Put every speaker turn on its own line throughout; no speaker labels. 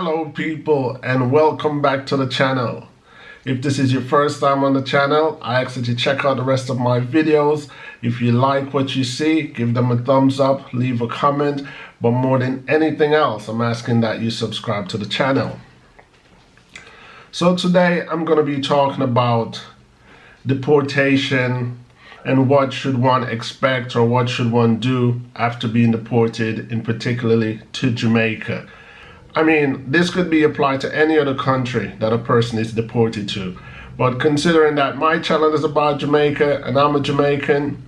Hello people, and welcome back to the channel. If this is your first time on the channel, I ask that you check out the rest of my videos. If you like what you see, give them a thumbs up, leave a comment, but more than anything else, I'm asking that you subscribe to the channel. So today I'm going to be talking about deportation and what should one expect or what should one do after being deported, in particularly to Jamaica. I mean, this could be applied to any other country that a person is deported to. But considering that my channel is about Jamaica and I'm a Jamaican,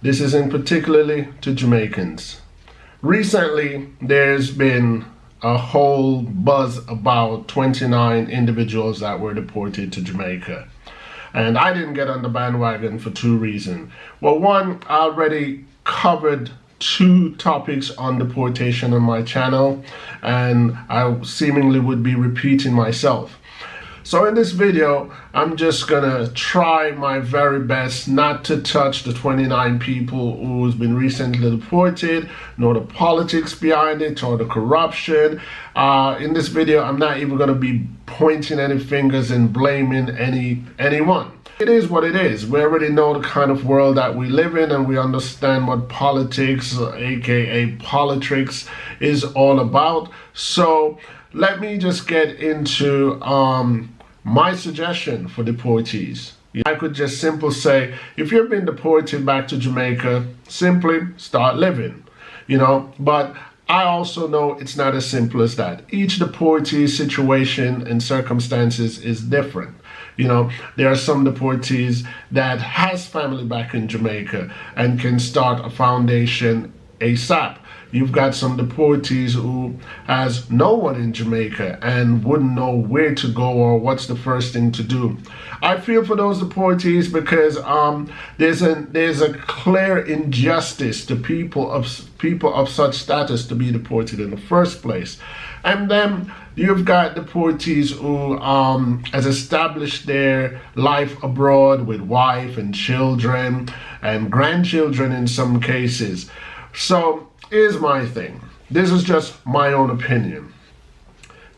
this is in particularly to Jamaicans. Recently, there's been a whole buzz about 29 individuals that were deported to Jamaica. And I didn't get on the bandwagon for two reasons. Well, one, I already covered two topics on deportation on my channel, and I seemingly would be repeating myself. So in this video, I'm just gonna try my very best not to touch the 29 people who's been recently deported, nor the politics behind it, or the corruption. In this video, I'm not even gonna be pointing any fingers and blaming anyone. It is what it is. We already know the kind of world that we live in, and we understand what politics, aka politics, is all about. So let me just get into my suggestion for deportees. I could just simply say, if you've been deported back to Jamaica, simply start living, but I also know it's not as simple as that. Each deportee situation and circumstances is different. There are some deportees that has family back in Jamaica and can start a foundation ASAP. You've got some deportees who has no one in Jamaica and wouldn't know where to go or what's the first thing to do. I feel for those deportees because there's a clear injustice to people of such status to be deported in the first place. And then you've got deportees who has established their life abroad with wife and children and grandchildren in some cases. So here's my thing. This is just my own opinion.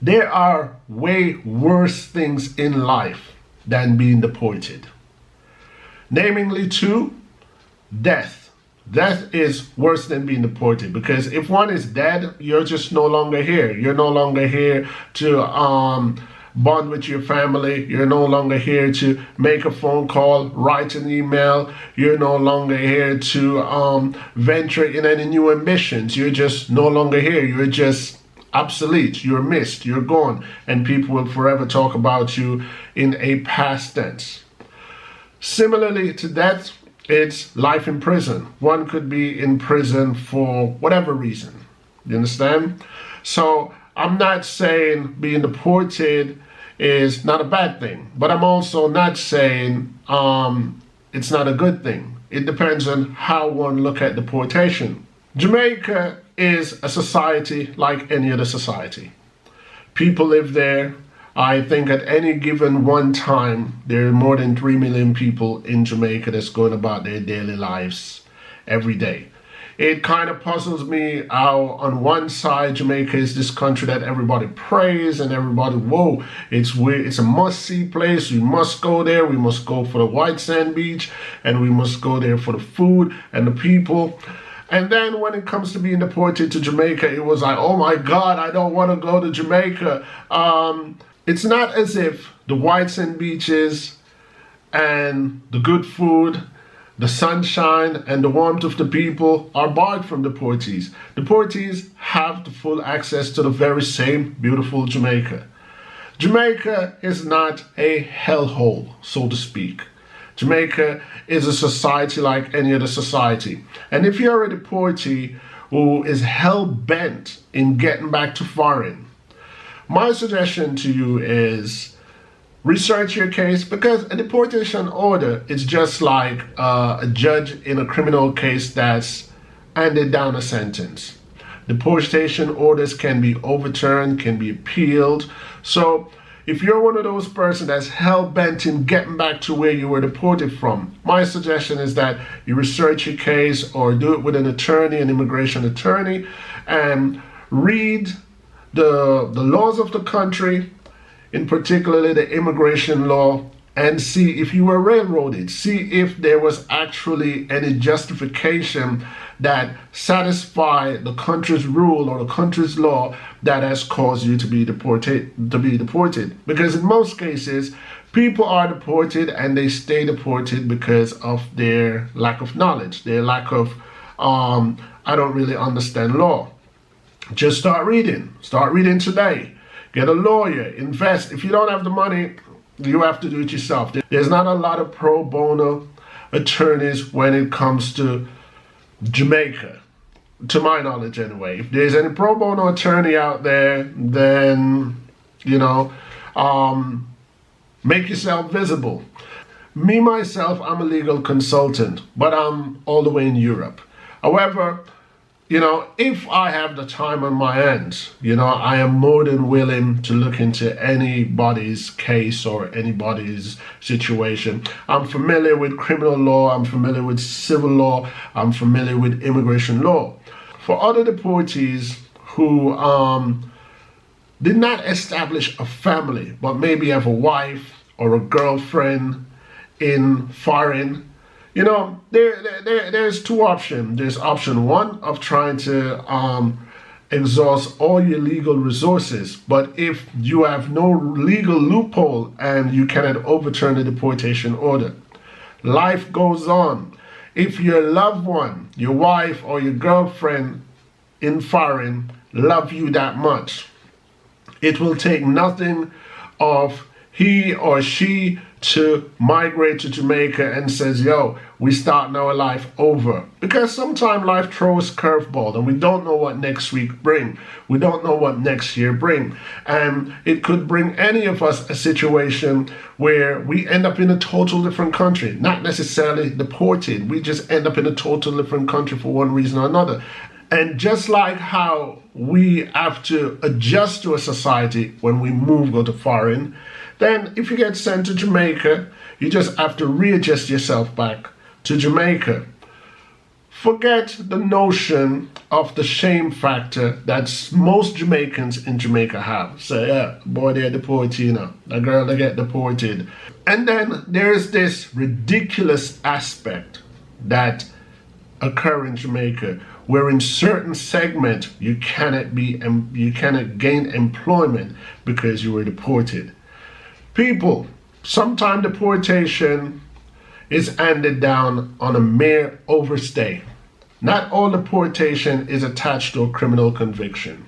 There are way worse things in life than being deported. Namely two, death. Death is worse than being deported, because if one is dead, you're just no longer here. You're no longer here to bond with your family. You're no longer here to make a phone call, write an email. You're no longer here to venture in any new ambitions. You're just no longer here. You're just obsolete. You're missed. You're gone. And people will forever talk about you in a past tense. Similarly to that, it's life in prison. One could be in prison for whatever reason. You understand? So I'm not saying being deported is not a bad thing, but I'm also not saying it's not a good thing. It depends on how one look at deportation. Jamaica is a society like any other society. People live there. I think at any given one time, there are more than 3 million people in Jamaica that's going about their daily lives every day. It kind of puzzles me how on one side Jamaica is this country that everybody praise and everybody, whoa, it's weird, it's a must-see place, we must go there, we must go for the white sand beach, and we must go there for the food and the people. And then when it comes to being deported to Jamaica, it was like, oh my God, I don't want to go to Jamaica. It's not as if the white sand beaches and the good food, the sunshine and the warmth of the people are barred from deportees. Deportees have the full access to the very same beautiful Jamaica. Jamaica is not a hellhole, so to speak. Jamaica is a society like any other society. And if you're a deportee who is hell-bent in getting back to foreign, my suggestion to you is research your case, because a deportation order is just like a judge in a criminal case that's handed down a sentence. Deportation orders can be overturned, can be appealed. So if you're one of those persons that's hell-bent in getting back to where you were deported from, my suggestion is that you research your case or do it with an attorney, an immigration attorney, and read the laws of the country, in particularly the immigration law, and see if you were railroaded. See if there was actually any justification that satisfy the country's rule or the country's law that has caused you to be deported. Because in most cases, people are deported and they stay deported because of their lack of knowledge, their lack of I don't really understand law. Just start reading. Start reading today. Get a lawyer. Invest. If you don't have the money, you have to do it yourself. There's not a lot of pro bono attorneys when it comes to Jamaica, to my knowledge anyway. If there's any pro bono attorney out there, then, make yourself visible. Me, myself, I'm a legal consultant, but I'm all the way in Europe. However, if I have the time on my hands, I am more than willing to look into anybody's case or anybody's situation. I'm familiar with criminal law, I'm familiar with civil law, I'm familiar with immigration law. For other deportees who did not establish a family, but maybe have a wife or a girlfriend in foreign, there's two options. There's option one of trying to exhaust all your legal resources. But if you have no legal loophole and you cannot overturn the deportation order, life goes on. If your loved one, your wife or your girlfriend in foreign love you that much, it will take nothing of he or she to migrate to Jamaica and says, yo, we starting our life over. Because sometimes life throws curveball and we don't know what next week bring. We don't know what next year bring. And it could bring any of us a situation where we end up in a total different country. Not necessarily deported. We just end up in a total different country for one reason or another. And just like how we have to adjust to a society when we go to foreign, then if you get sent to Jamaica, you just have to readjust yourself back to Jamaica. Forget the notion of the shame factor that most Jamaicans in Jamaica have. Say, yeah, boy, they're deported, the girl, they get deported. And then there's this ridiculous aspect that occur in Jamaica, where in certain segment you cannot gain employment because you were deported. People, sometimes deportation is handed down on a mere overstay. Not all deportation is attached to a criminal conviction.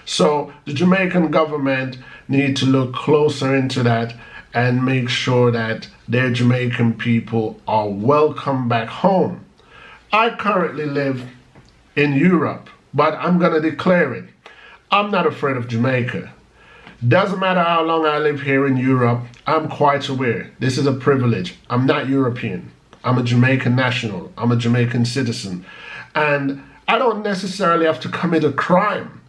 So the Jamaican government need to look closer into that and make sure that their Jamaican people are welcome back home. I currently live in Europe, but I'm going to declare it. I'm not afraid of Jamaica. Doesn't matter how long I live here in Europe, I'm quite aware this is a privilege. I'm not European. I'm a Jamaican national. I'm a Jamaican citizen. And I don't necessarily have to commit a crime.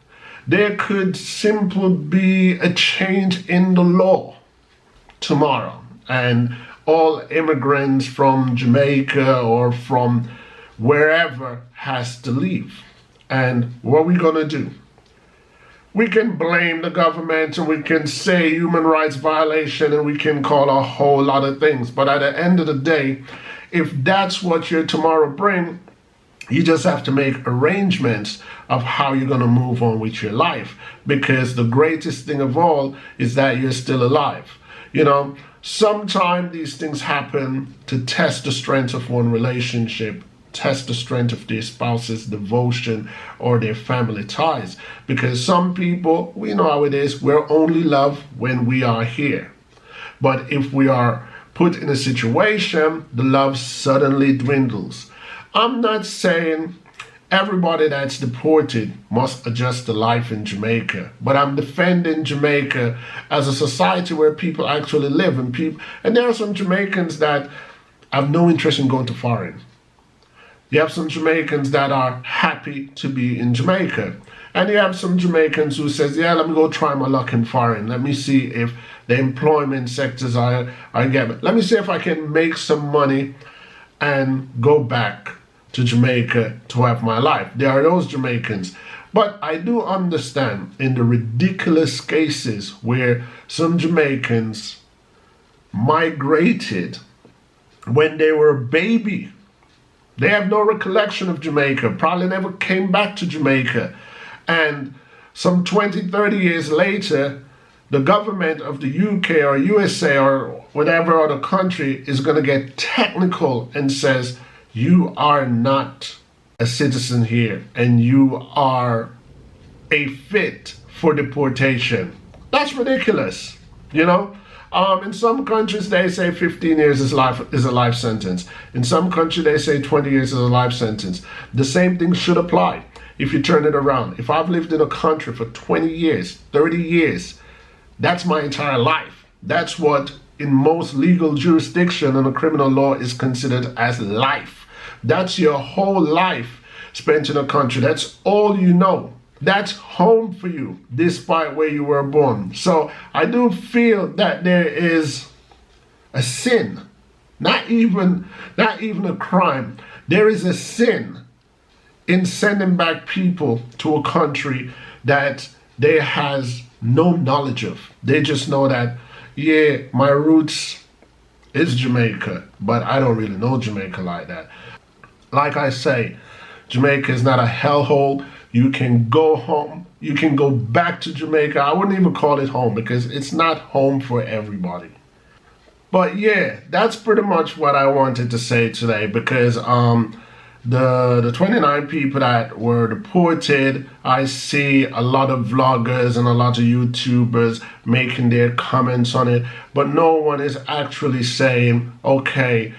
There could simply be a change in the law tomorrow. And all immigrants from Jamaica or from wherever has to leave. And what are we going to do? We can blame the government and we can say human rights violation and we can call a whole lot of things. But at the end of the day, if that's what your tomorrow bring, you just have to make arrangements of how you're going to move on with your life. Because the greatest thing of all is that you're still alive. Sometimes these things happen to test the strength of one relationship, test the strength of their spouse's devotion or their family ties. Because some people, we know how it is, we're only loved when we are here. But if we are put in a situation, the love suddenly dwindles. I'm not saying everybody that's deported must adjust to life in Jamaica, but I'm defending Jamaica as a society where people actually live, and there are some Jamaicans that have no interest in going to foreign. You have some Jamaicans that are happy to be in Jamaica. And you have some Jamaicans who says, yeah, let me go try my luck in foreign. Let me see if the employment sectors are getting. Let me see if I can make some money and go back to Jamaica to have my life. There are those Jamaicans. But I do understand in the ridiculous cases where some Jamaicans migrated when they were a baby. They have no recollection of Jamaica, probably never came back to Jamaica. And some 20, 30 years later, the government of the UK or USA or whatever other country is going to get technical and says, you are not a citizen here and you are a fit for deportation. That's ridiculous, you know? In some countries, they say 15 years is a life sentence. In some countries, they say 20 years is a life sentence. The same thing should apply if you turn it around. If I've lived in a country for 20 years, 30 years, that's my entire life. That's what in most legal jurisdiction and criminal law is considered as life. That's your whole life spent in a country. That's all you know. That's home for you, despite where you were born. So I do feel that there is a sin, not even a crime. There is a sin in sending back people to a country that they has no knowledge of. They just know that, yeah, my roots is Jamaica, but I don't really know Jamaica like that. Like I say, Jamaica is not a hellhole. You can go home. You can go back to Jamaica. I wouldn't even call it home because it's not home for everybody. But yeah, that's pretty much what I wanted to say today because the 29 people that were deported, I see a lot of vloggers and a lot of YouTubers making their comments on it, but no one is actually saying, okay,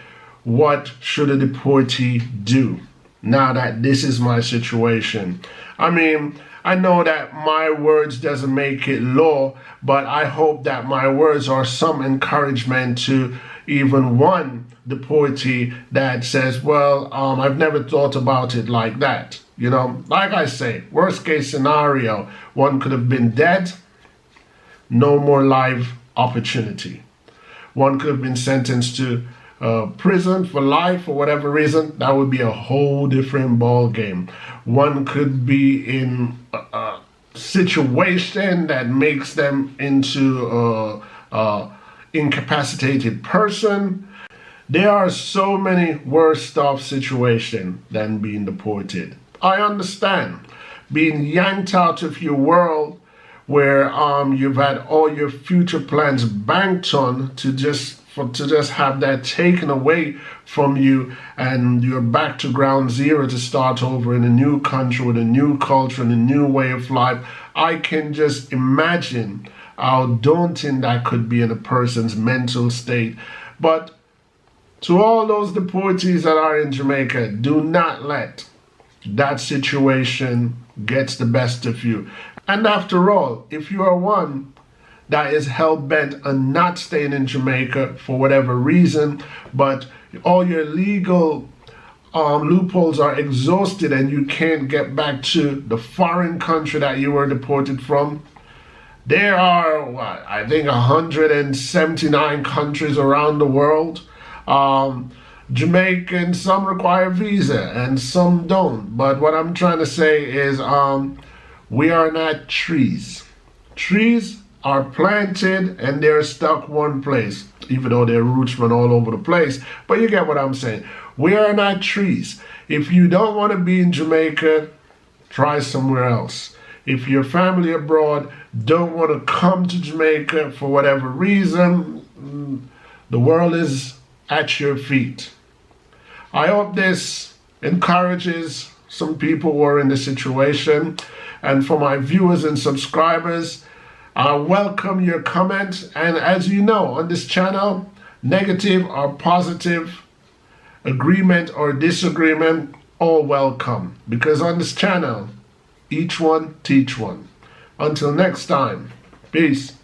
what should a deportee do now that this is my situation? I mean, I know that my words doesn't make it law, but I hope that my words are some encouragement to even one deportee that says, well, I've never thought about it like that. You know, like I say, worst case scenario, one could have been dead, no more life opportunity. One could have been sentenced to prison for life for whatever reason. That would be a whole different ball game. One could be in a situation that makes them into a incapacitated person. There are so many worse off situations than being deported. I understand being yanked out of your world where you've had all your future plans banked on to just have that taken away from you and you're back to ground zero to start over in a new country with a new culture and a new way of life. I can just imagine how daunting that could be in a person's mental state. But to all those deportees that are in Jamaica, do not let that situation get the best of you. And after all, if you are one that is hell-bent on not staying in Jamaica for whatever reason, but all your legal loopholes are exhausted and you can't get back to the foreign country that you were deported from, there are, I think 179 countries around the world. Jamaican, some require visa and some don't. But what I'm trying to say is we are not trees. Trees are planted and they're stuck one place, even though their roots run all over the place. But you get what I'm saying. We are not trees. If you don't want to be in Jamaica, try somewhere else. If your family abroad don't want to come to Jamaica for whatever reason, the world is at your feet. I hope this encourages some people who are in this situation. And for my viewers and subscribers, I welcome your comments. And as you know, on this channel, negative or positive, agreement or disagreement, all welcome. Because on this channel, each one teach one. Until next time, peace.